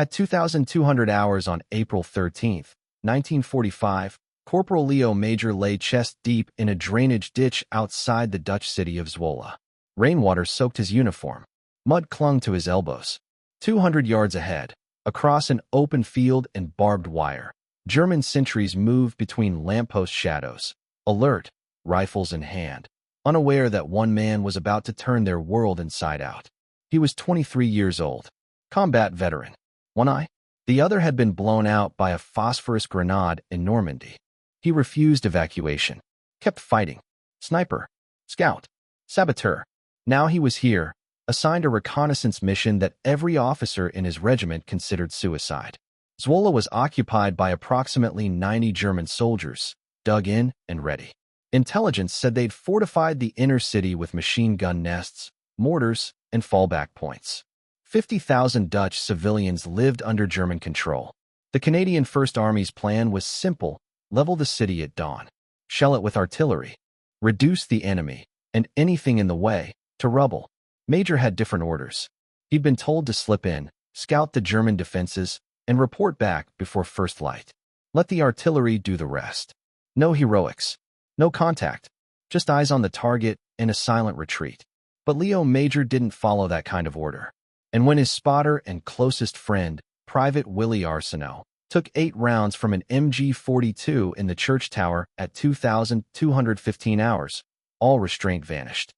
At 2,200 hours on April 13, 1945, Corporal Leo Major lay chest deep in a drainage ditch outside the Dutch city of Zwolle. Rainwater soaked his uniform. Mud clung to his elbows. 200 yards ahead, across an open field and barbed wire, German sentries moved between lamppost shadows, alert, rifles in hand, unaware that one man was about to turn their world inside out. He was 23 years old, combat veteran. One eye? The other had been blown out by a phosphorus grenade in Normandy. He refused evacuation, kept fighting. Sniper, scout, saboteur. Now he was here, assigned a reconnaissance mission that every officer in his regiment considered suicide. Zwolle was occupied by approximately 90 German soldiers, dug in and ready. Intelligence said they'd fortified the inner city with machine gun nests, mortars, and fallback points. 50,000 Dutch civilians lived under German control. The Canadian First Army's plan was simple: level the city at dawn, shell it with artillery, reduce the enemy, and anything in the way, to rubble. Major had different orders. He'd been told to slip in, scout the German defenses, and report back before first light. Let the artillery do the rest. No heroics, no contact, just eyes on the target and a silent retreat. But Leo Major didn't follow that kind of order. And when his spotter and closest friend, Private Willie Arsenault, took 8 rounds from an MG-42 in the church tower at 2,215 hours, all restraint vanished.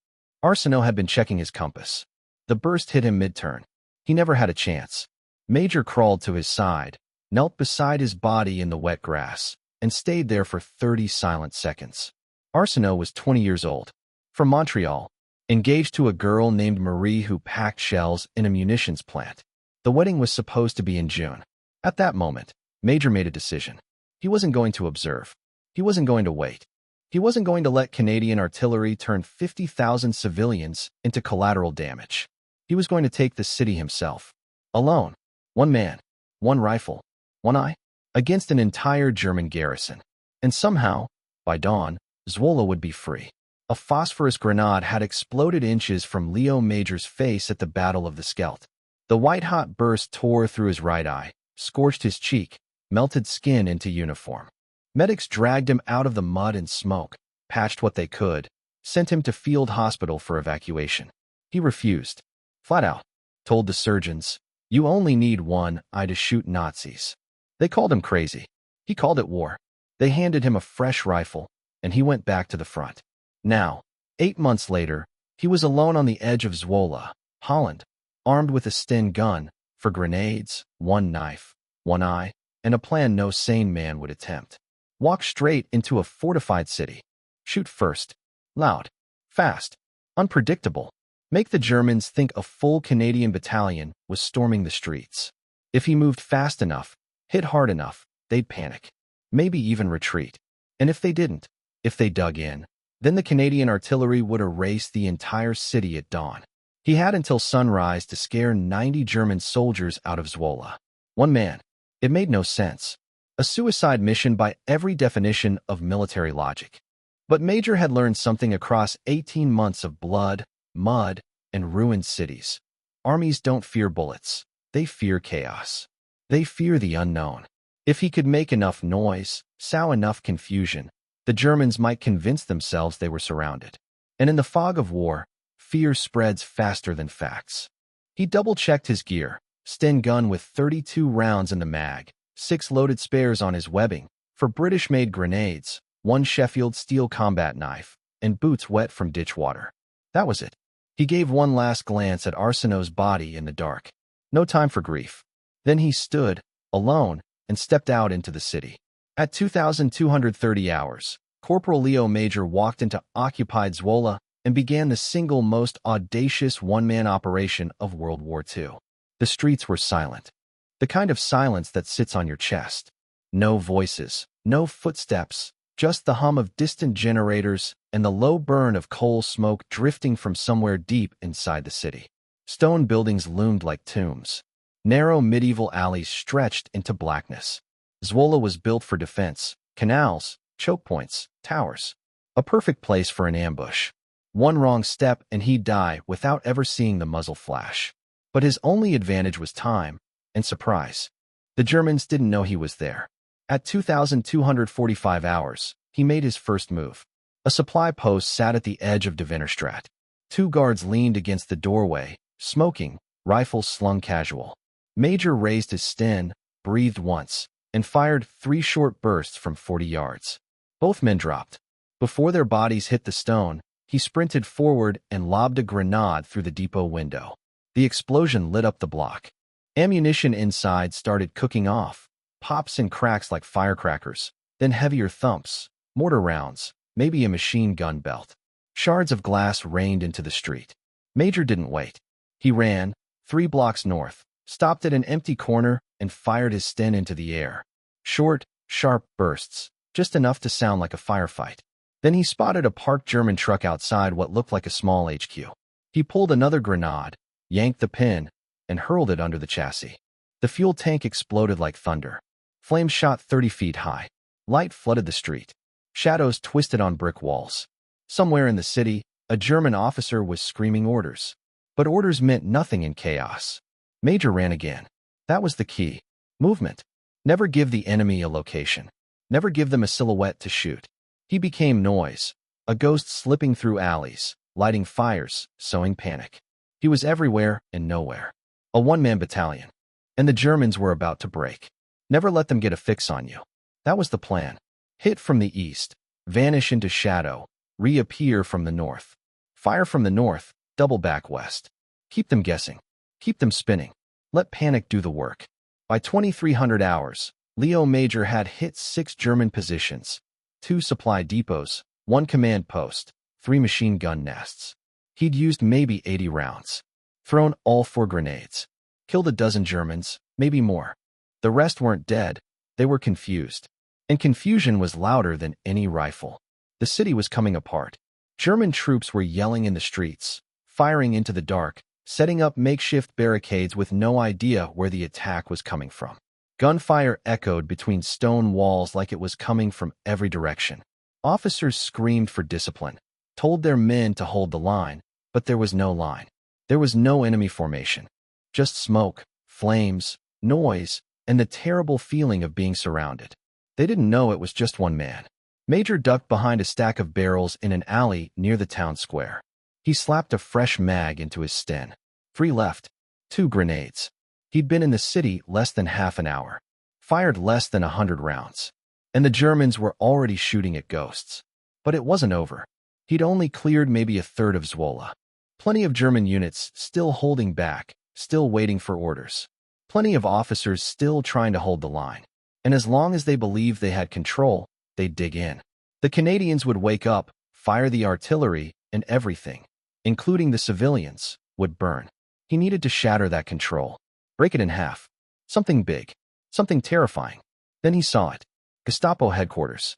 Arsenault had been checking his compass. The burst hit him mid-turn. He never had a chance. Major crawled to his side, knelt beside his body in the wet grass, and stayed there for 30 silent seconds. Arsenault was 20 years old, from Montreal, engaged to a girl named Marie who packed shells in a munitions plant. The wedding was supposed to be in June. At that moment, Major made a decision. He wasn't going to observe. He wasn't going to wait. He wasn't going to let Canadian artillery turn 50,000 civilians into collateral damage. He was going to take the city himself. Alone. One man. One rifle. One eye. Against an entire German garrison. And somehow, by dawn, Zwolle would be free. A phosphorus grenade had exploded inches from Leo Major's face at the Battle of the Scheldt. The white-hot burst tore through his right eye, scorched his cheek, melted skin into uniform. Medics dragged him out of the mud and smoke, patched what they could, sent him to field hospital for evacuation. He refused. Flat out. Told the surgeons, "You only need one eye to shoot Nazis." They called him crazy. He called it war. They handed him a fresh rifle, and he went back to the front. Now, 8 months later, he was alone on the edge of Zwolle, Holland, armed with a Sten gun, for grenades, one knife, one eye, and a plan no sane man would attempt. Walk straight into a fortified city. Shoot first. Loud. Fast. Unpredictable. Make the Germans think a full Canadian battalion was storming the streets. If he moved fast enough, hit hard enough, they'd panic. Maybe even retreat. And if they didn't, if they dug in, then the Canadian artillery would erase the entire city at dawn. He had until sunrise to scare 90 German soldiers out of Zwolle. One man. It made no sense. A suicide mission by every definition of military logic. But Major had learned something across 18 months of blood, mud, and ruined cities. Armies don't fear bullets. They fear chaos. They fear the unknown. If he could make enough noise, sow enough confusion, the Germans might convince themselves they were surrounded. And in the fog of war, fear spreads faster than facts. He double-checked his gear, Sten gun with 32 rounds in the mag, 6 loaded spares on his webbing, for British-made grenades, 1 Sheffield steel combat knife, and boots wet from ditch water. That was it. He gave one last glance at Arsenault's body in the dark. No time for grief. Then he stood, alone, and stepped out into the city. At 2,230 hours, Corporal Leo Major walked into occupied Zwolle and began the single most audacious one-man operation of World War II. The streets were silent. The kind of silence that sits on your chest. No voices, no footsteps, just the hum of distant generators and the low burn of coal smoke drifting from somewhere deep inside the city. Stone buildings loomed like tombs. Narrow medieval alleys stretched into blackness. Zwolle was built for defense, canals, choke points, towers. A perfect place for an ambush. One wrong step and he'd die without ever seeing the muzzle flash. But his only advantage was time. and surprise. The Germans didn't know he was there. At 2,245 hours, he made his first move. A supply post sat at the edge of Devinerstraat. 2 guards leaned against the doorway, smoking, rifles slung casual. Major raised his sten, breathed once, and fired 3 short bursts from 40 yards. Both men dropped. Before their bodies hit the stone, he sprinted forward and lobbed a grenade through the depot window. The explosion lit up the block. Ammunition inside started cooking off, pops and cracks like firecrackers, then heavier thumps, mortar rounds, maybe a machine gun belt. Shards of glass rained into the street. Major didn't wait. He ran, 3 blocks north, stopped at an empty corner, and fired his sten into the air. Short, sharp bursts, just enough to sound like a firefight. Then he spotted a parked German truck outside what looked like a small HQ. He pulled another grenade, yanked the pin, and hurled it under the chassis. The fuel tank exploded like thunder. Flames shot 30 feet high. Light flooded the street. Shadows twisted on brick walls. Somewhere in the city, a German officer was screaming orders. But orders meant nothing in chaos. Major ran again. That was the key. Movement. Never give the enemy a location. Never give them a silhouette to shoot. He became noise, a ghost slipping through alleys, lighting fires, sowing panic. He was everywhere and nowhere. A one-man battalion. And the Germans were about to break. Never let them get a fix on you. That was the plan. Hit from the east, vanish into shadow, reappear from the north. Fire from the north, double back west. Keep them guessing. Keep them spinning. Let panic do the work. By 2300 hours, Leo Major had hit 6 German positions, 2 supply depots, 1 command post, 3 machine gun nests. He'd used maybe 80 rounds. Thrown all 4 grenades. Killed a dozen Germans, maybe more. The rest weren't dead, they were confused. And confusion was louder than any rifle. The city was coming apart. German troops were yelling in the streets, firing into the dark, setting up makeshift barricades with no idea where the attack was coming from. Gunfire echoed between stone walls like it was coming from every direction. Officers screamed for discipline, told their men to hold the line, but there was no line. There was no enemy formation. Just smoke, flames, noise, and the terrible feeling of being surrounded. They didn't know it was just one man. Major ducked behind a stack of barrels in an alley near the town square. He slapped a fresh mag into his sten. 3 left. 2 grenades. He'd been in the city less than half an hour. Fired less than 100 rounds. And the Germans were already shooting at ghosts. But it wasn't over. He'd only cleared maybe a third of Zwolle. Plenty of German units still holding back, still waiting for orders. Plenty of officers still trying to hold the line. And as long as they believed they had control, they'd dig in. The Canadians would wake up, fire the artillery, and everything, including the civilians, would burn. He needed to shatter that control. Break it in half. Something big. Something terrifying. Then he saw it. Gestapo headquarters.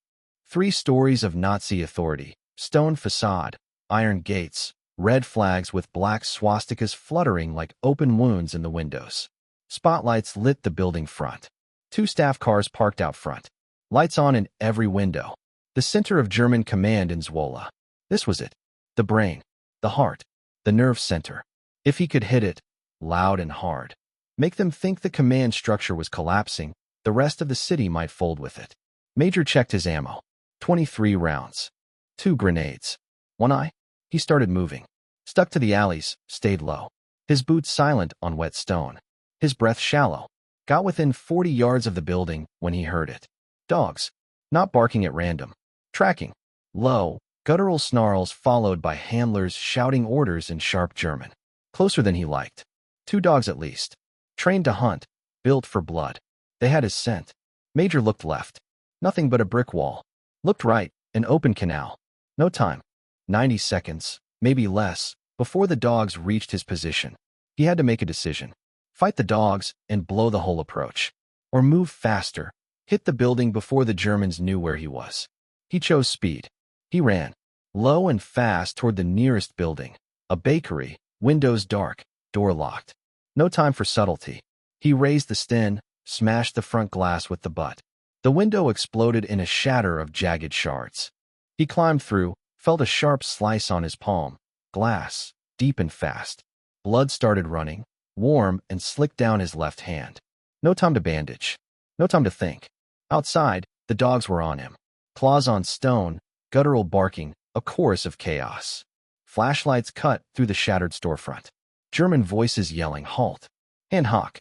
3 stories of Nazi authority. Stone facade. Iron gates. Red flags with black swastikas fluttering like open wounds in the windows. Spotlights lit the building front. 2 staff cars parked out front. Lights on in every window. The center of German command in Zwolle. This was it. The brain. The heart. The nerve center. If he could hit it, loud and hard. Make them think the command structure was collapsing, the rest of the city might fold with it. Major checked his ammo. 23 rounds. 2 grenades. 1 eye? He started moving. Stuck to the alleys, stayed low. His boots silent on wet stone. His breath shallow. Got within 40 yards of the building when he heard it. Dogs. Not barking at random. Tracking. Low, guttural snarls followed by handlers shouting orders in sharp German. Closer than he liked. 2 dogs at least. Trained to hunt. Built for blood. They had his scent. Major looked left. Nothing but a brick wall. Looked right, an open canal. No time. 90 seconds, maybe less, before the dogs reached his position. He had to make a decision. Fight the dogs and blow the whole approach. Or move faster, hit the building before the Germans knew where he was. He chose speed. He ran, low and fast toward the nearest building. A bakery, windows dark, door locked. No time for subtlety. He raised the sten, smashed the front glass with the butt. The window exploded in a shatter of jagged shards. He climbed through, felt a sharp slice on his palm. Glass, deep and fast. Blood started running, warm and slicked down his left hand. No time to bandage. No time to think. Outside, the dogs were on him. Claws on stone, guttural barking, a chorus of chaos. Flashlights cut through the shattered storefront. German voices yelling, "Halt! Hand hock!"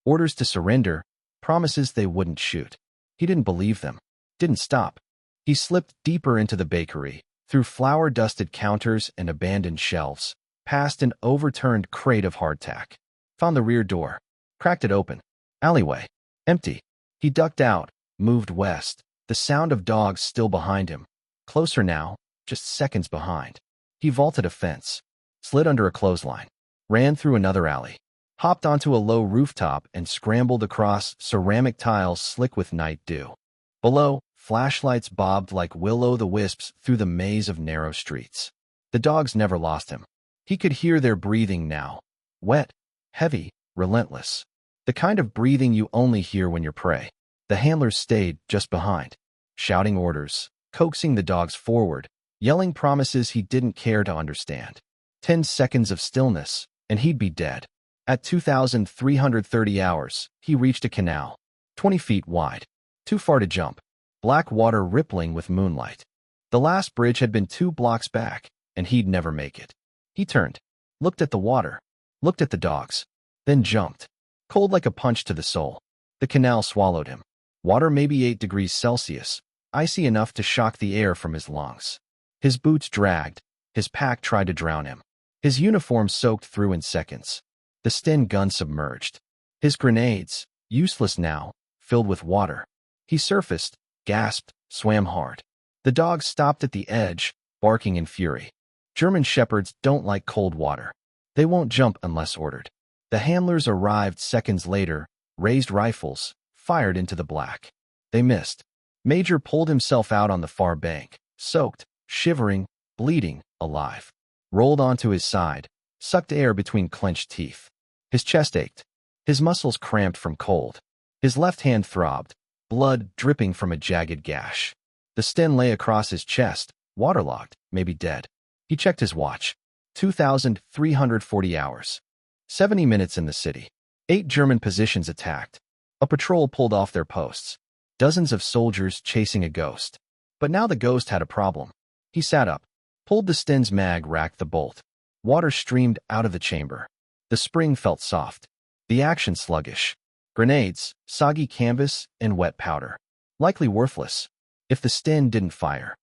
Orders to surrender, promises they wouldn't shoot. He didn't believe them. Didn't stop. He slipped deeper into the bakery, through flour-dusted counters and abandoned shelves, past an overturned crate of hardtack. Found the rear door. Cracked it open. Alleyway. Empty. He ducked out, moved west, the sound of dogs still behind him. Closer now, just seconds behind. He vaulted a fence, slid under a clothesline, ran through another alley, hopped onto a low rooftop and scrambled across ceramic tiles slick with night dew. Below, flashlights bobbed like will-o'-the-wisps through the maze of narrow streets. The dogs never lost him. He could hear their breathing now. Wet, heavy, relentless. The kind of breathing you only hear when you're prey. The handlers stayed just behind, shouting orders, coaxing the dogs forward, yelling promises he didn't care to understand. 10 seconds of stillness, and he'd be dead. At 2,330 hours, he reached a canal, 20 feet wide. Too far to jump. Black water rippling with moonlight. The last bridge had been 2 blocks back, and he'd never make it. He turned, looked at the water, looked at the dogs, then jumped. Cold like a punch to the soul. The canal swallowed him. Water maybe 8 degrees Celsius, icy enough to shock the air from his lungs. His boots dragged. His pack tried to drown him. His uniform soaked through in seconds. The Sten gun submerged. His grenades, useless now, filled with water. He surfaced, gasped, swam hard. The dogs stopped at the edge, barking in fury. German shepherds don't like cold water. They won't jump unless ordered. The handlers arrived seconds later, raised rifles, fired into the black. They missed. Major pulled himself out on the far bank, soaked, shivering, bleeding, alive. Rolled onto his side, sucked air between clenched teeth. His chest ached. His muscles cramped from cold. His left hand throbbed, blood dripping from a jagged gash. The Sten lay across his chest, waterlogged, maybe dead. He checked his watch. 2,340 hours. 70 minutes in the city. 8 German positions attacked. A patrol pulled off their posts. Dozens of soldiers chasing a ghost. But now the ghost had a problem. He sat up, pulled the Sten's mag, racked the bolt. Water streamed out of the chamber. The spring felt soft. The action sluggish. Grenades, soggy canvas, and wet powder. Likely worthless. If the Sten didn't fire.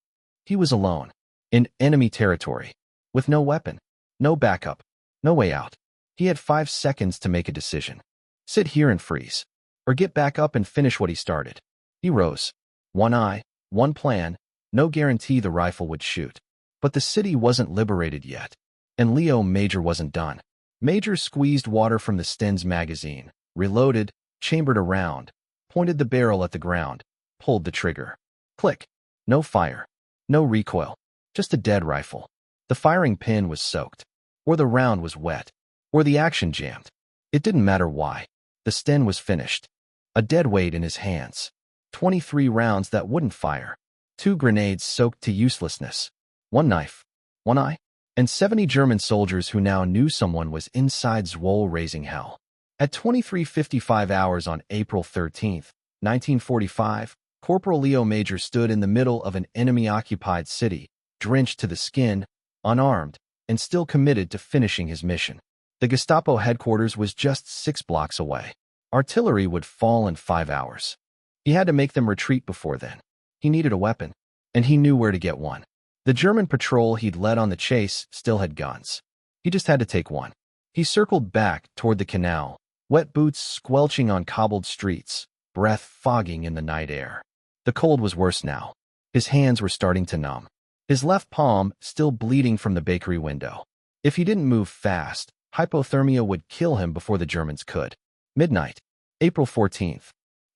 He was alone. In enemy territory. With no weapon. No backup. No way out. He had 5 seconds to make a decision. Sit here and freeze. Or get back up and finish what he started. He rose. One eye, one plan, no guarantee the rifle would shoot. But the city wasn't liberated yet. And Leo Major wasn't done. Major squeezed water from the Sten's magazine, reloaded, chambered a round, pointed the barrel at the ground, pulled the trigger. Click. No fire. No recoil. Just a dead rifle. The firing pin was soaked. Or the round was wet. Or the action jammed. It didn't matter why. The Sten was finished. A dead weight in his hands. 23 rounds that wouldn't fire. 2 grenades soaked to uselessness. 1 knife. 1 eye. And 70 German soldiers who now knew someone was inside Zwolle raising hell. At 23:55 hours on April 13, 1945, Corporal Leo Major stood in the middle of an enemy-occupied city, drenched to the skin, unarmed, and still committed to finishing his mission. The Gestapo headquarters was just 6 blocks away. Artillery would fall in 5 hours. He had to make them retreat before then. He needed a weapon, and he knew where to get one. The German patrol he'd led on the chase still had guns. He just had to take one. He circled back toward the canal, wet boots squelching on cobbled streets, breath fogging in the night air. The cold was worse now. His hands were starting to numb. His left palm still bleeding from the bakery window. If he didn't move fast, hypothermia would kill him before the Germans could. Midnight, April 14th.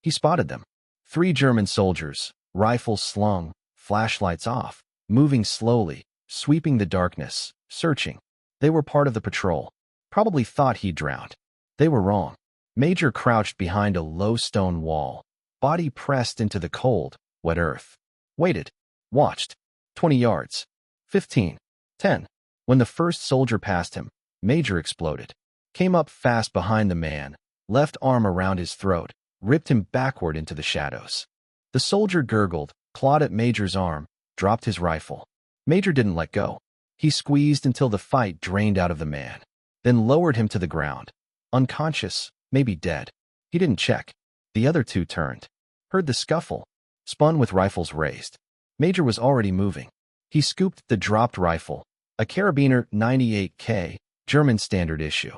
He spotted them. 3 German soldiers, rifles slung, flashlights off, moving slowly, sweeping the darkness, searching. They were part of the patrol. Probably thought he'd drowned. They were wrong. Major crouched behind a low stone wall, body pressed into the cold, wet earth. Waited. Watched. 20 yards. 15. 10. When the first soldier passed him, Major exploded. Came up fast behind the man, left arm around his throat, ripped him backward into the shadows. The soldier gurgled, clawed at Major's arm, dropped his rifle. Major didn't let go. He squeezed until the fight drained out of the man, then lowered him to the ground. Unconscious, maybe dead. He didn't check. The other two turned, heard the scuffle, spun with rifles raised. Major was already moving. He scooped the dropped rifle, a Karabiner 98K, German standard issue.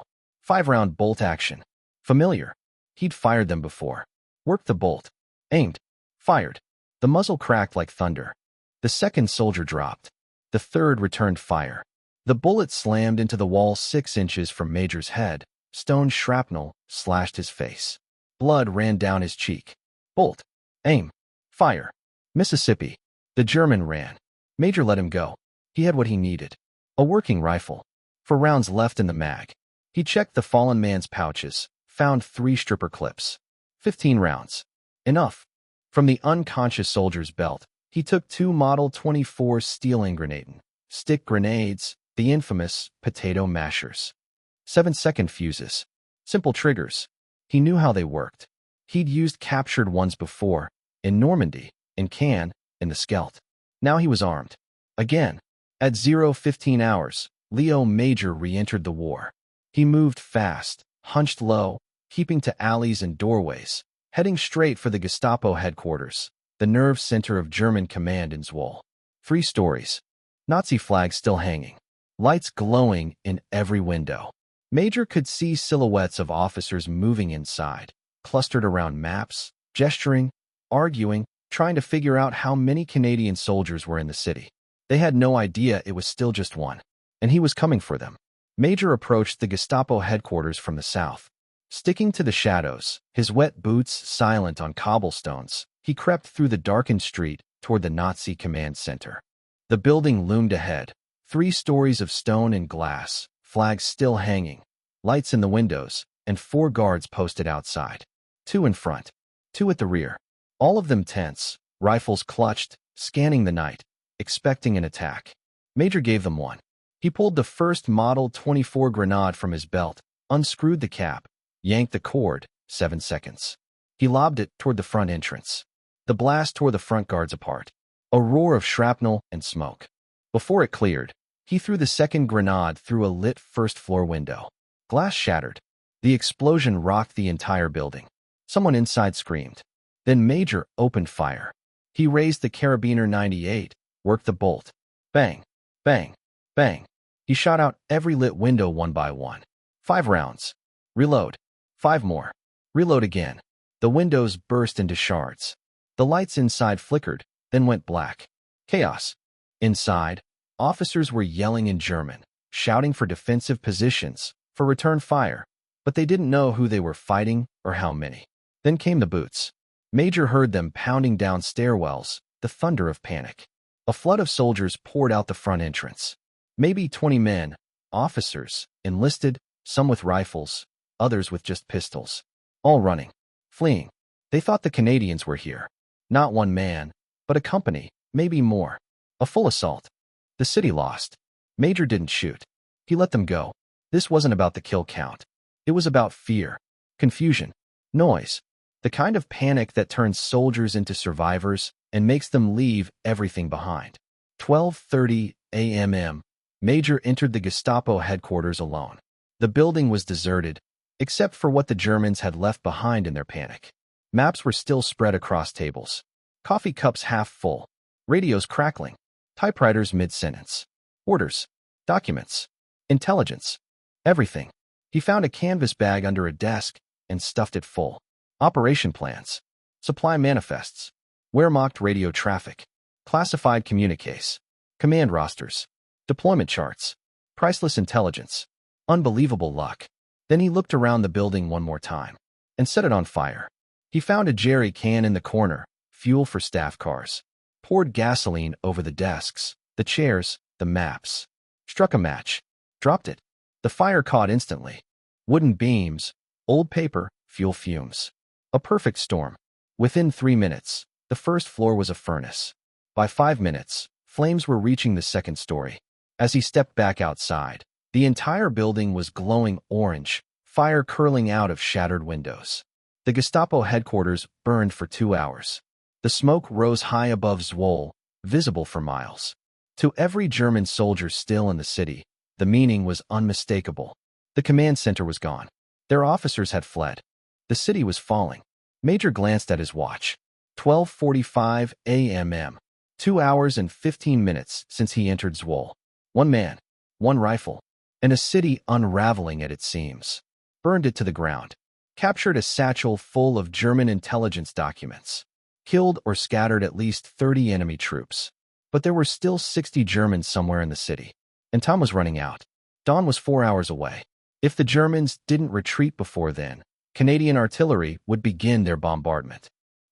5-round bolt action. Familiar. He'd fired them before. Worked the bolt. Aimed. Fired. The muzzle cracked like thunder. The second soldier dropped. The third returned fire. The bullet slammed into the wall 6 inches from Major's head. Stone shrapnel slashed his face. Blood ran down his cheek. Bolt. Aim. Fire. Mississippi. The German ran. Major let him go. He had what he needed. A working rifle. 4 rounds left in the mag. He checked the fallen man's pouches, found 3 stripper clips. 15 rounds. Enough. From the unconscious soldier's belt, he took 2 Model 24 steel grenade stick grenades, the infamous potato mashers. 7-second fuses. Simple triggers. He knew how they worked. He'd used captured ones before, in Normandy, in Cannes, in the Scheldt. Now he was armed. Again. At 0:15 hours, Leo Major re-entered the war. He moved fast, hunched low, keeping to alleys and doorways, heading straight for the Gestapo headquarters, the nerve center of German command in Zwolle. 3 stories. Nazi flags still hanging. Lights glowing in every window. Major could see silhouettes of officers moving inside, clustered around maps, gesturing, arguing, trying to figure out how many Canadian soldiers were in the city. They had no idea it was still just one, and he was coming for them. Major approached the Gestapo headquarters from the south. Sticking to the shadows, his wet boots silent on cobblestones, he crept through the darkened street toward the Nazi command center. The building loomed ahead, 3 stories of stone and glass, flags still hanging, lights in the windows, and 4 guards posted outside. 2 in front, 2 at the rear. All of them tense, rifles clutched, scanning the night, expecting an attack. Major gave them one. He pulled the first Model 24 grenade from his belt, unscrewed the cap, yanked the cord. 7 seconds. He lobbed it toward the front entrance. The blast tore the front guards apart. A roar of shrapnel and smoke. Before it cleared, he threw the second grenade through a lit first-floor window. Glass shattered. The explosion rocked the entire building. Someone inside screamed. Then Major opened fire. He raised the Karabiner 98, worked the bolt. Bang, bang, bang. He shot out every lit window one by one. 5 rounds. Reload. 5 more. Reload again. The windows burst into shards. The lights inside flickered, then went black. Chaos. Inside, officers were yelling in German, shouting for defensive positions, for return fire, but they didn't know who they were fighting or how many. Then came the boots. Major heard them pounding down stairwells, the thunder of panic. A flood of soldiers poured out the front entrance. Maybe 20 men, officers, enlisted, some with rifles, others with just pistols. All running, fleeing. They thought the Canadians were here. Not one man, but a company, maybe more. A full assault. The city lost. Major didn't shoot. He let them go. This wasn't about the kill count. It was about fear, confusion, noise. The kind of panic that turns soldiers into survivors and makes them leave everything behind. 12:30 a.m. Major entered the Gestapo headquarters alone. The building was deserted, except for what the Germans had left behind in their panic. Maps were still spread across tables. Coffee cups half full. Radios crackling. Typewriters mid-sentence. Orders. Documents. Intelligence. Everything. He found a canvas bag under a desk and stuffed it full. Operation plans. Supply manifests. Wehrmacht radio traffic. Classified communiques. Command rosters. Deployment charts. Priceless intelligence. Unbelievable luck. Then he looked around the building one more time and set it on fire. He found a jerry can in the corner, fuel for staff cars. Poured gasoline over the desks, the chairs, the maps. Struck a match. Dropped it. The fire caught instantly. Wooden beams, old paper, fuel fumes. A perfect storm. Within 3 minutes, the first floor was a furnace. By 5 minutes, flames were reaching the second story. As he stepped back outside, the entire building was glowing orange, fire curling out of shattered windows. The Gestapo headquarters burned for 2 hours. The smoke rose high above Zwolle, visible for miles. To every German soldier still in the city, the meaning was unmistakable. The command center was gone. Their officers had fled. The city was falling. Major glanced at his watch. 12:45 a.m. 2 hours and 15 minutes since he entered Zwolle. One man, one rifle, and a city unraveling at its seams. Burned it to the ground. Captured a satchel full of German intelligence documents. Killed or scattered at least 30 enemy troops. But there were still 60 Germans somewhere in the city. And time was running out. Dawn was 4 hours away. If the Germans didn't retreat before then, Canadian artillery would begin their bombardment.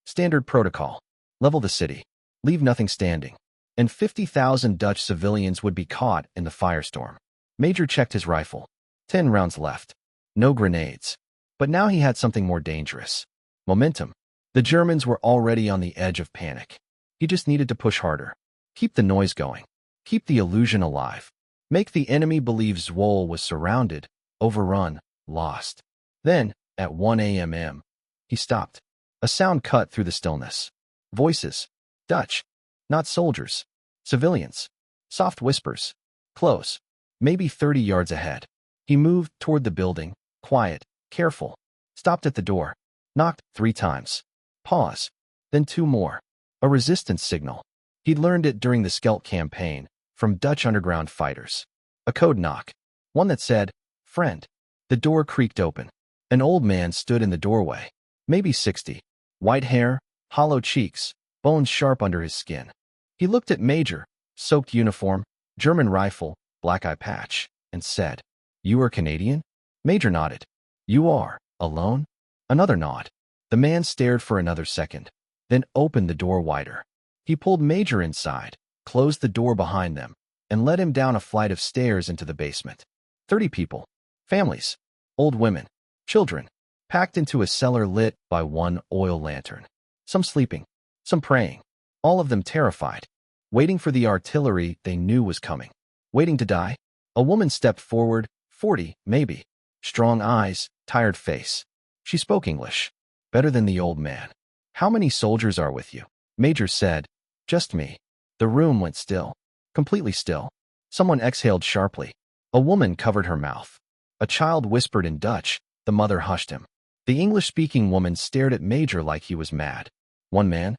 Standard protocol. Level the city. Leave nothing standing. And 50,000 Dutch civilians would be caught in the firestorm. Major checked his rifle. 10 rounds left. No grenades. But now he had something more dangerous. Momentum. The Germans were already on the edge of panic. He just needed to push harder. Keep the noise going. Keep the illusion alive. Make the enemy believe Zwolle was surrounded, overrun, lost. Then, at 1 a.m., he stopped. A sound cut through the stillness. Voices. Dutch. Not soldiers. Civilians. Soft whispers. Close. Maybe 30 yards ahead. He moved toward the building, quiet, careful. Stopped at the door. Knocked 3 times. Pause. Then 2 more. A resistance signal. He'd learned it during the Scheldt campaign, from Dutch underground fighters. A code knock. One that said, "Friend." The door creaked open. An old man stood in the doorway. Maybe 60. White hair, hollow cheeks, bones sharp under his skin. He looked at Major, soaked uniform, German rifle, black eye patch, and said, "You are Canadian?" Major nodded. "You are, alone?" Another nod. The man stared for another second, then opened the door wider. He pulled Major inside, closed the door behind them, and led him down a flight of stairs into the basement. 30 people. Families. Old women. Children. Packed into a cellar lit by one oil lantern. Some sleeping. Some praying. All of them terrified. Waiting for the artillery they knew was coming. Waiting to die. A woman stepped forward, 40, maybe. Strong eyes, tired face. She spoke English. Better than the old man. "How many soldiers are with you?" Major said. "Just me." The room went still. Completely still. Someone exhaled sharply. A woman covered her mouth. A child whispered in Dutch. The mother hushed him. The English-speaking woman stared at Major like he was mad. One man?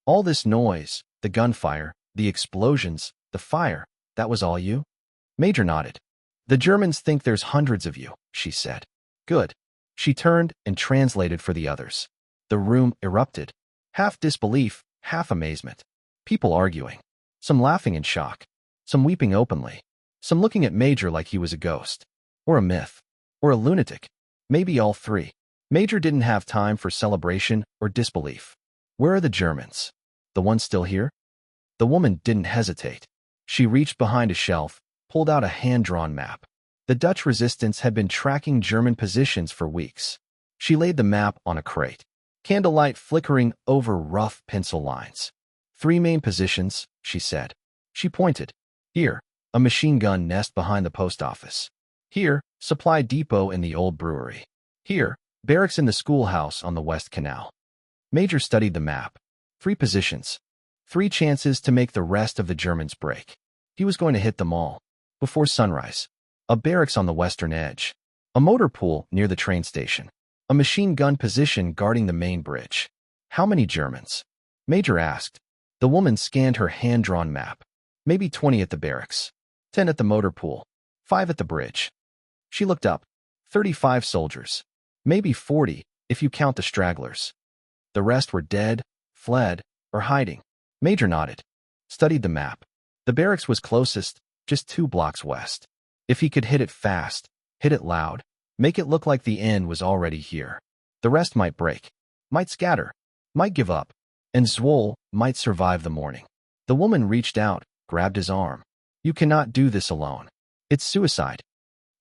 All this noise, the gunfire, the explosions, the fire, that was all you? Major nodded. "The Germans think there's hundreds of you," she said. "Good." She turned and translated for the others. The room erupted. Half disbelief, half amazement. People arguing. Some laughing in shock. Some weeping openly. Some looking at Major like he was a ghost. Or a myth. Or a lunatic. Maybe all 3. Major didn't have time for celebration or disbelief. Where are the Germans? The ones still here? The woman didn't hesitate. She reached behind a shelf, pulled out a hand-drawn map. The Dutch resistance had been tracking German positions for weeks. She laid the map on a crate. Candlelight flickering over rough pencil lines. 3 main positions, she said. She pointed. Here, a machine gun nest behind the post office. Here, supply depot in the old brewery. Here, barracks in the schoolhouse on the West Canal. Major studied the map. 3 positions. 3 chances to make the rest of the Germans break. He was going to hit them all. Before sunrise. A barracks on the western edge. A motor pool near the train station. A machine gun position guarding the main bridge. How many Germans? Major asked. The woman scanned her hand-drawn map. Maybe 20 at the barracks. 10 at the motor pool. 5 at the bridge. She looked up. 35 soldiers. Maybe 40, if you count the stragglers. The rest were dead, fled, or hiding. Major nodded. Studied the map. The barracks was closest, just 2 blocks west. If he could hit it fast, hit it loud, make it look like the end was already here. The rest might break, might scatter, might give up, and Zwolle might survive the morning. The woman reached out, grabbed his arm. "You cannot do this alone. It's suicide."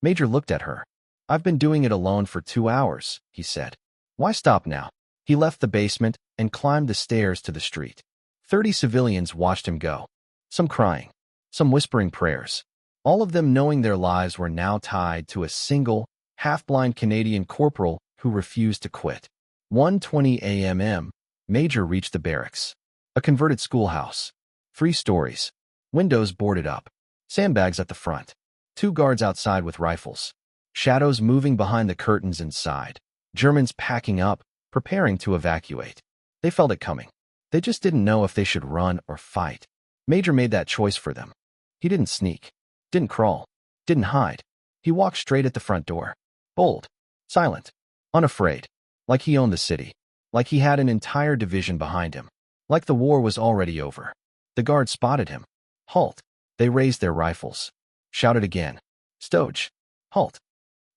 Major looked at her. "I've been doing it alone for 2 hours," he said. "Why stop now?" He left the basement and climbed the stairs to the street. 30 civilians watched him go. Some crying, some whispering prayers. All of them knowing their lives were now tied to a single, half-blind Canadian corporal who refused to quit. 1:20 a.m. Major reached the barracks. A converted schoolhouse. 3 stories. Windows boarded up. Sandbags at the front. 2 guards outside with rifles. Shadows moving behind the curtains inside. Germans packing up, preparing to evacuate. They felt it coming. They just didn't know if they should run or fight. Major made that choice for them. He didn't sneak. Didn't crawl. Didn't hide. He walked straight at the front door. Bold. Silent. Unafraid. Like he owned the city. Like he had an entire division behind him. Like the war was already over. The guards spotted him. Halt. They raised their rifles. Shouted again. Stoge. Halt.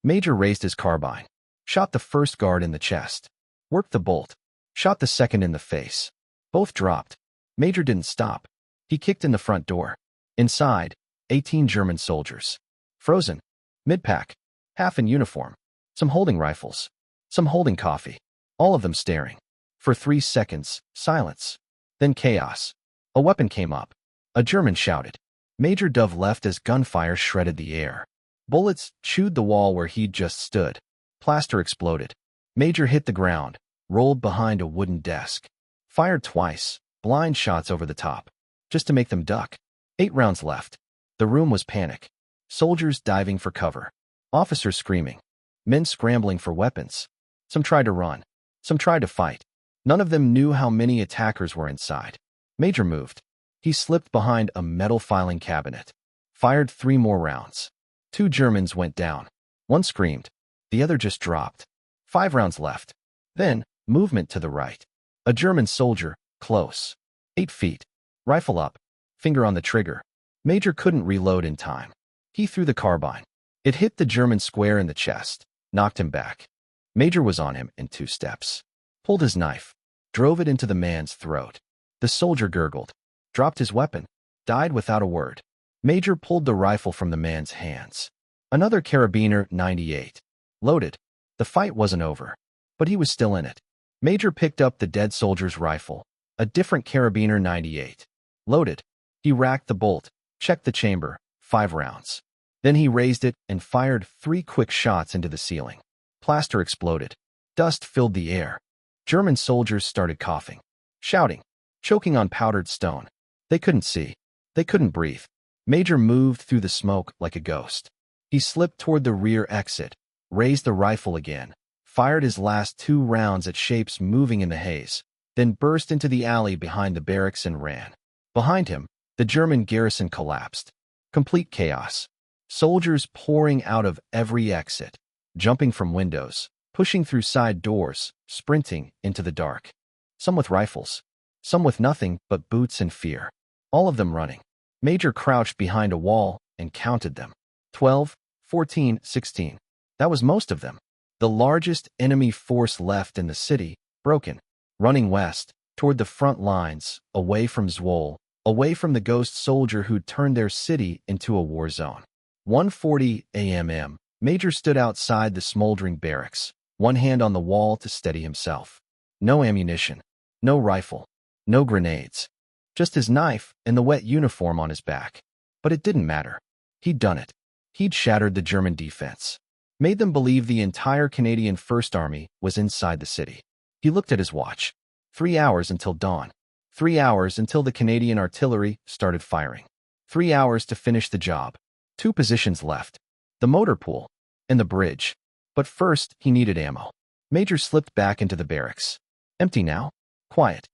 Major raised his carbine. Shot the first guard in the chest. Worked the bolt. Shot the second in the face. Both dropped. Major didn't stop. He kicked in the front door. Inside, 18 German soldiers. Frozen. Mid-pack. Half in uniform. Some holding rifles. Some holding coffee. All of them staring. For 3 seconds, silence. Then chaos. A weapon came up. A German shouted. Major Dove left as gunfire shredded the air. Bullets chewed the wall where he'd just stood. Plaster exploded. Major hit the ground, rolled behind a wooden desk. Fired twice, blind shots over the top, just to make them duck. 8 rounds left. The room was panic. Soldiers diving for cover. Officers screaming. Men scrambling for weapons. Some tried to run. Some tried to fight. None of them knew how many attackers were inside. Major moved. He slipped behind a metal filing cabinet. Fired 3 more rounds. 2 Germans went down. 1 screamed. The other just dropped. 5 rounds left. Then, movement to the right. A German soldier, close. 8 feet. Rifle up. Finger on the trigger. Major couldn't reload in time. He threw the carbine. It hit the German square in the chest. Knocked him back. Major was on him in 2 steps. Pulled his knife. Drove it into the man's throat. The soldier gurgled. Dropped his weapon. Died without a word. Major pulled the rifle from the man's hands. Another carabiner 98. Loaded. The fight wasn't over. But he was still in it. Major picked up the dead soldier's rifle. A different carabiner 98. Loaded. He racked the bolt. Checked the chamber. 5 rounds. Then he raised it and fired 3 quick shots into the ceiling. Plaster exploded. Dust filled the air. German soldiers started coughing. Shouting. Choking on powdered stone. They couldn't see. They couldn't breathe. Major moved through the smoke like a ghost. He slipped toward the rear exit, raised the rifle again, fired his last 2 rounds at shapes moving in the haze, then burst into the alley behind the barracks and ran. Behind him, the German garrison collapsed. Complete chaos. Soldiers pouring out of every exit, jumping from windows, pushing through side doors, sprinting into the dark. Some with rifles. Some with nothing but boots and fear. All of them running. Major crouched behind a wall and counted them. 12, 14, 16. That was most of them. The largest enemy force left in the city, broken, running west, toward the front lines, away from Zwolle, away from the ghost soldier who'd turned their city into a war zone. 1:40 a.m. Major stood outside the smoldering barracks, one hand on the wall to steady himself. No ammunition. No rifle. No grenades. Just his knife and the wet uniform on his back. But it didn't matter. He'd done it. He'd shattered the German defense. Made them believe the entire Canadian First Army was inside the city. He looked at his watch. 3 hours until dawn. 3 hours until the Canadian artillery started firing. 3 hours to finish the job. 2 positions left. The motor pool. And the bridge. But first, he needed ammo. Major slipped back into the barracks. Empty now. Quiet.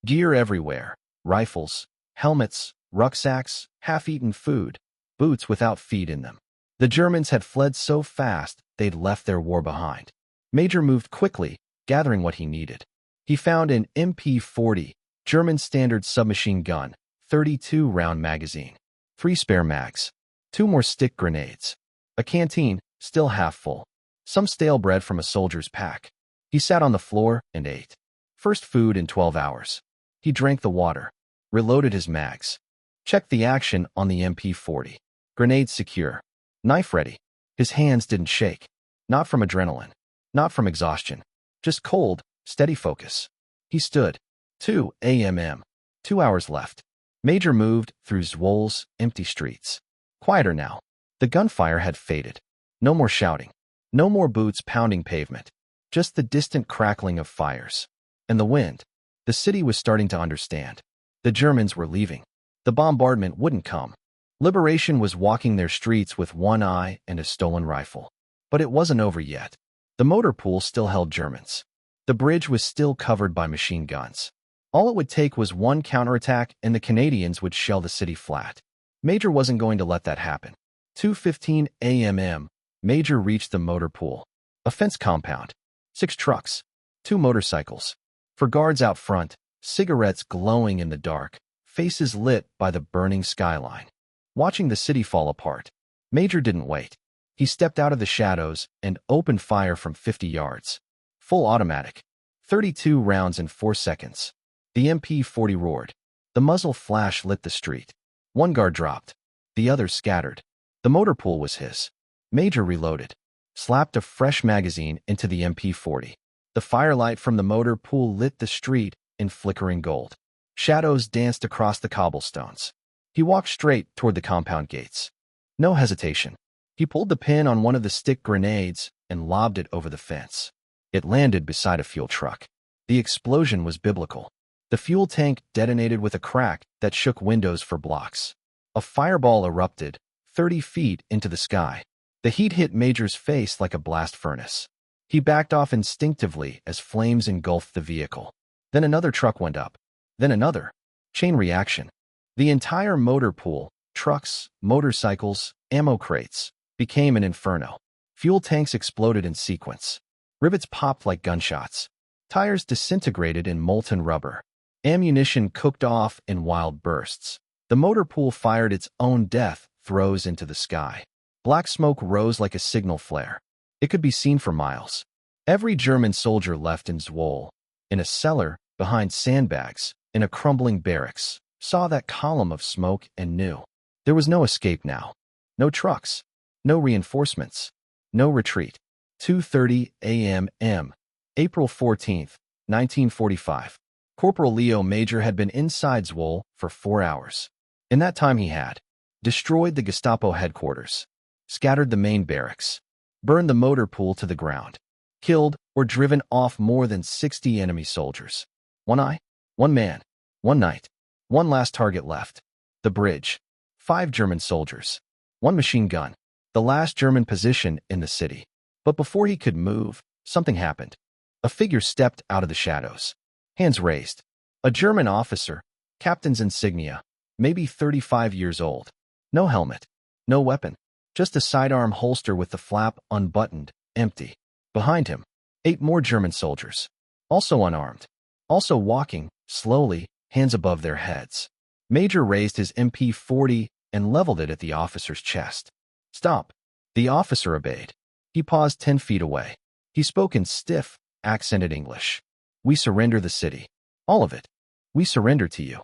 Gear everywhere. Rifles, helmets, rucksacks, half-eaten food, boots without feet in them. The Germans had fled so fast they'd left their war behind. Major moved quickly, gathering what he needed. He found an MP40, German standard submachine gun, 32-round magazine, 3 spare mags, 2 more stick grenades, a canteen, still half full, some stale bread from a soldier's pack. He sat on the floor and ate. First food in 12 hours. He drank the water, reloaded his mags, checked the action on the MP40. Grenades secure. Knife ready. His hands didn't shake. Not from adrenaline. Not from exhaustion. Just cold, steady focus. He stood. 2 a.m. 2 hours left. Major moved through Zwolle's empty streets. Quieter now. The gunfire had faded. No more shouting. No more boots pounding pavement, just the distant crackling of fires. And the wind. The city was starting to understand. The Germans were leaving. The bombardment wouldn't come. Liberation was walking their streets with one eye and a stolen rifle. But it wasn't over yet. The motor pool still held Germans. The bridge was still covered by machine guns. All it would take was one counterattack and the Canadians would shell the city flat. Major wasn't going to let that happen. 2:15 a.m. Major reached the motor pool. A fence compound. 6 trucks. 2 motorcycles. For guards out front, cigarettes glowing in the dark, faces lit by the burning skyline. Watching the city fall apart. Major didn't wait. He stepped out of the shadows and opened fire from 50 yards. Full automatic. 32 rounds in 4 seconds. The MP-40 roared. The muzzle flash lit the street. One guard dropped. The others scattered. The motor pool was his. Major reloaded. Slapped a fresh magazine into the MP-40. The firelight from the motor pool lit the street in flickering gold. Shadows danced across the cobblestones. He walked straight toward the compound gates. No hesitation. He pulled the pin on one of the stick grenades and lobbed it over the fence. It landed beside a fuel truck. The explosion was biblical. The fuel tank detonated with a crack that shook windows for blocks. A fireball erupted, 30 feet into the sky. The heat hit Major's face like a blast furnace. He backed off instinctively as flames engulfed the vehicle. Then another truck went up. Then another. Chain reaction. The entire motor pool, trucks, motorcycles, ammo crates, became an inferno. Fuel tanks exploded in sequence. Rivets popped like gunshots. Tires disintegrated in molten rubber. Ammunition cooked off in wild bursts. The motor pool fired its own death throws into the sky. Black smoke rose like a signal flare. It could be seen for miles. Every German soldier left in Zwolle, in a cellar, behind sandbags, in a crumbling barracks, saw that column of smoke and knew. There was no escape now. No trucks. No reinforcements. No retreat. 2:30 a.m. April 14th, 1945. Corporal Leo Major had been inside Zwolle for 4 hours. In that time he had destroyed the Gestapo headquarters, scattered the main barracks, burned the motor pool to the ground, killed or driven off more than 60 enemy soldiers. One eye, one man, one night, one last target left. The bridge. 5 German soldiers. 1 machine gun. The last German position in the city. But before he could move, something happened. A figure stepped out of the shadows. Hands raised. A German officer, captain's insignia, maybe 35 years old. No helmet. No weapon. Just a sidearm holster with the flap unbuttoned, empty. Behind him, 8 more German soldiers. Also unarmed. Also walking, slowly, hands above their heads. Major raised his MP-40 and leveled it at the officer's chest. Stop. The officer obeyed. He paused 10 feet away. He spoke in stiff, accented English. We surrender the city. All of it. We surrender to you.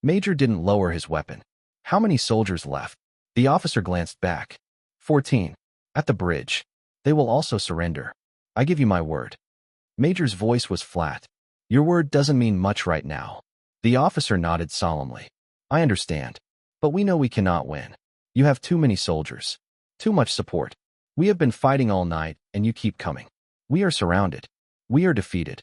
Major didn't lower his weapon. How many soldiers left? The officer glanced back. 14. At the bridge. They will also surrender. I give you my word. Major's voice was flat. Your word doesn't mean much right now. The officer nodded solemnly. I understand. But we know we cannot win. You have too many soldiers. Too much support. We have been fighting all night, and you keep coming. We are surrounded. We are defeated.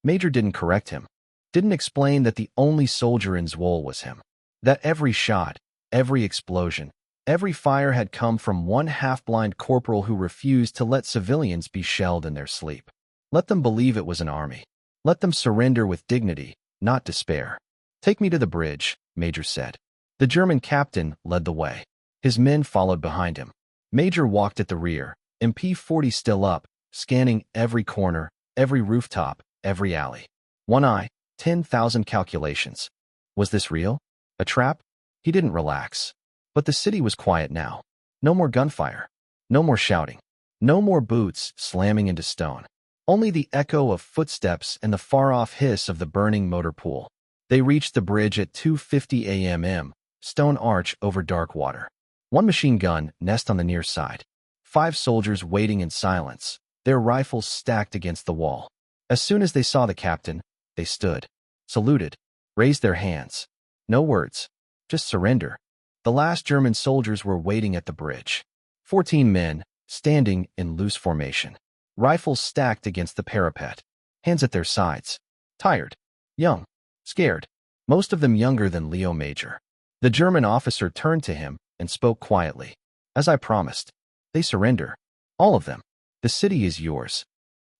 Major didn't correct him. Didn't explain that the only soldier in Zwolle was him. That every shot, every explosion, every fire had come from one half-blind corporal who refused to let civilians be shelled in their sleep. Let them believe it was an army. Let them surrender with dignity, not despair. Take me to the bridge, Major said. The German captain led the way. His men followed behind him. Major walked at the rear, MP-40 still up, scanning every corner, every rooftop, every alley. One eye, 10,000 calculations. Was this real? A trap? He didn't relax. But the city was quiet now. No more gunfire. No more shouting. No more boots slamming into stone. Only the echo of footsteps and the far-off hiss of the burning motor pool. They reached the bridge at 2:50 a.m., stone arch over dark water. 1 machine gun nest on the near side. 5 soldiers waiting in silence, their rifles stacked against the wall. As soon as they saw the captain, they stood, saluted, raised their hands. No words, just surrender. The last German soldiers were waiting at the bridge. 14 men, standing in loose formation, rifles stacked against the parapet, hands at their sides, tired, young, scared, most of them younger than Leo Major. The German officer turned to him and spoke quietly. As I promised, they surrender. All of them. The city is yours.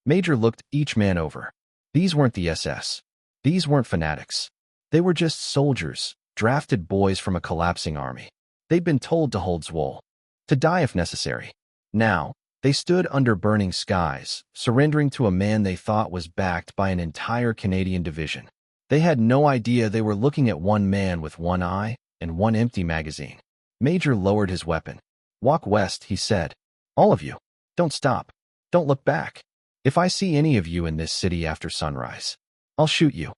Major looked each man over. These weren't the SS. These weren't fanatics. They were just soldiers, drafted boys from a collapsing army. They'd been told to hold Zwolle, to die if necessary. Now, they stood under burning skies, surrendering to a man they thought was backed by an entire Canadian division. They had no idea they were looking at one man with one eye and one empty magazine. Major lowered his weapon. Walk west, he said. All of you. Don't stop. Don't look back. If I see any of you in this city after sunrise, I'll shoot you.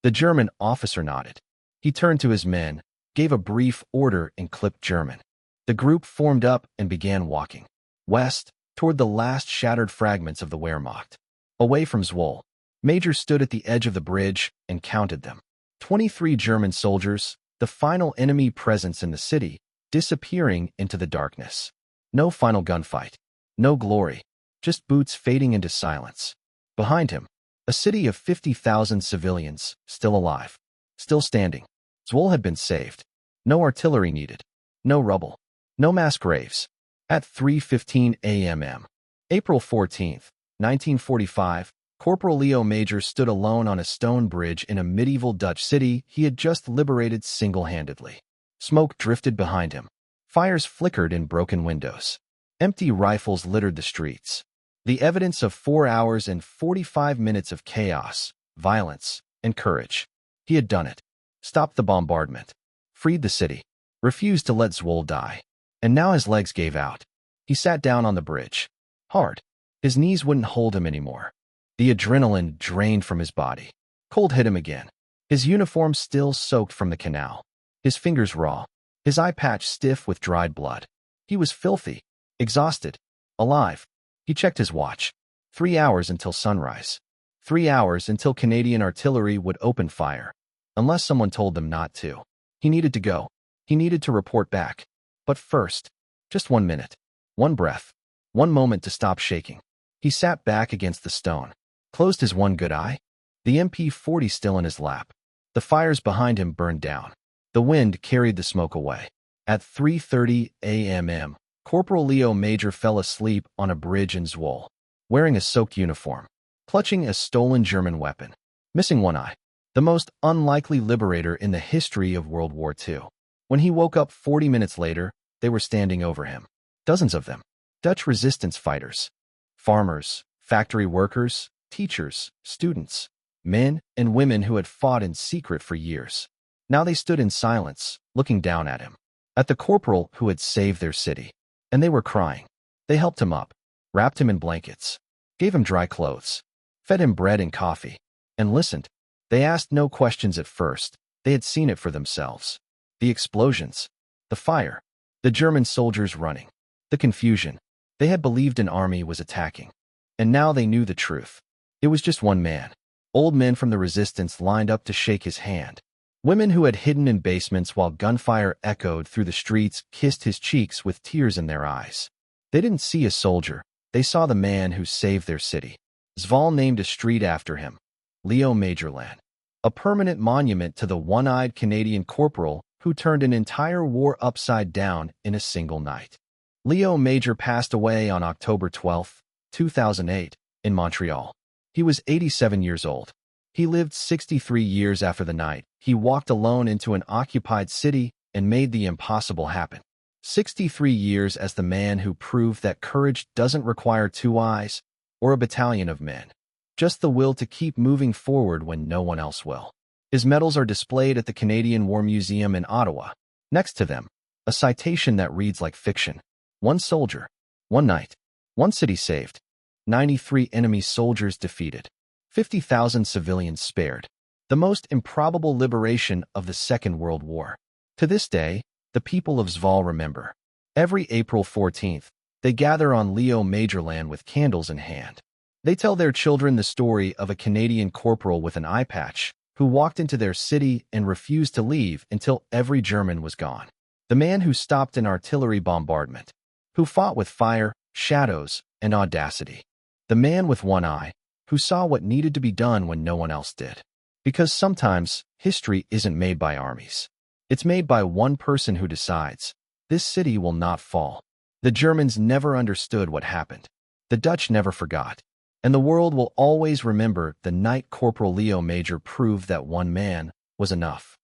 The German officer nodded. He turned to his men, gave a brief order in clipped German. The group formed up and began walking west, toward the last shattered fragments of the Wehrmacht. Away from Zwolle, Major stood at the edge of the bridge and counted them. 23 German soldiers, the final enemy presence in the city, disappearing into the darkness. No final gunfight. No glory. Just boots fading into silence. Behind him, a city of 50,000 civilians, still alive, still standing. Zwolle had been saved. No artillery needed. No rubble. No mass graves. At 3:15 a.m. April 14th, 1945, Corporal Leo Major stood alone on a stone bridge in a medieval Dutch city he had just liberated single-handedly. Smoke drifted behind him. Fires flickered in broken windows. Empty rifles littered the streets. The evidence of 4 hours and 45 minutes of chaos, violence, and courage. He had done it. Stopped the bombardment. Freed the city. Refused to let Zwolle die. And now his legs gave out. He sat down on the bridge. Hard. His knees wouldn't hold him anymore. The adrenaline drained from his body. Cold hit him again. His uniform still soaked from the canal. His fingers raw. His eye patch stiff with dried blood. He was filthy. Exhausted. Alive. He checked his watch. 3 hours until sunrise. 3 hours until Canadian artillery would open fire. Unless someone told them not to. He needed to go. He needed to report back. But first, just 1 minute. 1 breath. 1 moment to stop shaking. He sat back against the stone. Closed his one good eye. The MP40 still in his lap. The fires behind him burned down. The wind carried the smoke away. At 3:30 a.m., Corporal Leo Major fell asleep on a bridge in Zwolle, wearing a soaked uniform, clutching a stolen German weapon, missing one eye. The most unlikely liberator in the history of World War II. When he woke up 40 minutes later, they were standing over him. Dozens of them. Dutch resistance fighters. Farmers, factory workers, teachers, students, men and women who had fought in secret for years. Now they stood in silence, looking down at him. At the corporal who had saved their city. And they were crying. They helped him up, wrapped him in blankets, gave him dry clothes, fed him bread and coffee, and listened. They asked no questions at first. They had seen it for themselves. The explosions, the fire, the German soldiers running, the confusion. They had believed an army was attacking. And now they knew the truth. It was just one man. Old men from the resistance lined up to shake his hand. Women who had hidden in basements while gunfire echoed through the streets kissed his cheeks with tears in their eyes. They didn't see a soldier. They saw the man who saved their city. Zwolle named a street after him, Leo Majorland, a permanent monument to the one-eyed Canadian corporal who turned an entire war upside down in a single night. Leo Major passed away on October 12, 2008, in Montreal. He was 87 years old. He lived 63 years after the night. He walked alone into an occupied city and made the impossible happen. 63 years as the man who proved that courage doesn't require 2 eyes or a battalion of men. Just the will to keep moving forward when no one else will. His medals are displayed at the Canadian War Museum in Ottawa. Next to them, a citation that reads like fiction. 1 soldier, 1 night, 1 city saved, 93 enemy soldiers defeated, 50,000 civilians spared. The most improbable liberation of the Second World War. To this day, the people of Zwolle remember. Every April 14th, they gather on Leo Majorland with candles in hand. They tell their children the story of a Canadian corporal with an eye patch who walked into their city and refused to leave until every German was gone. The man who stopped an artillery bombardment, who fought with fire, shadows, and audacity. The man with one eye, who saw what needed to be done when no one else did. Because sometimes, history isn't made by armies. It's made by one person who decides, this city will not fall. The Germans never understood what happened. The Dutch never forgot. And the world will always remember the night Corporal Leo Major proved that one man was enough.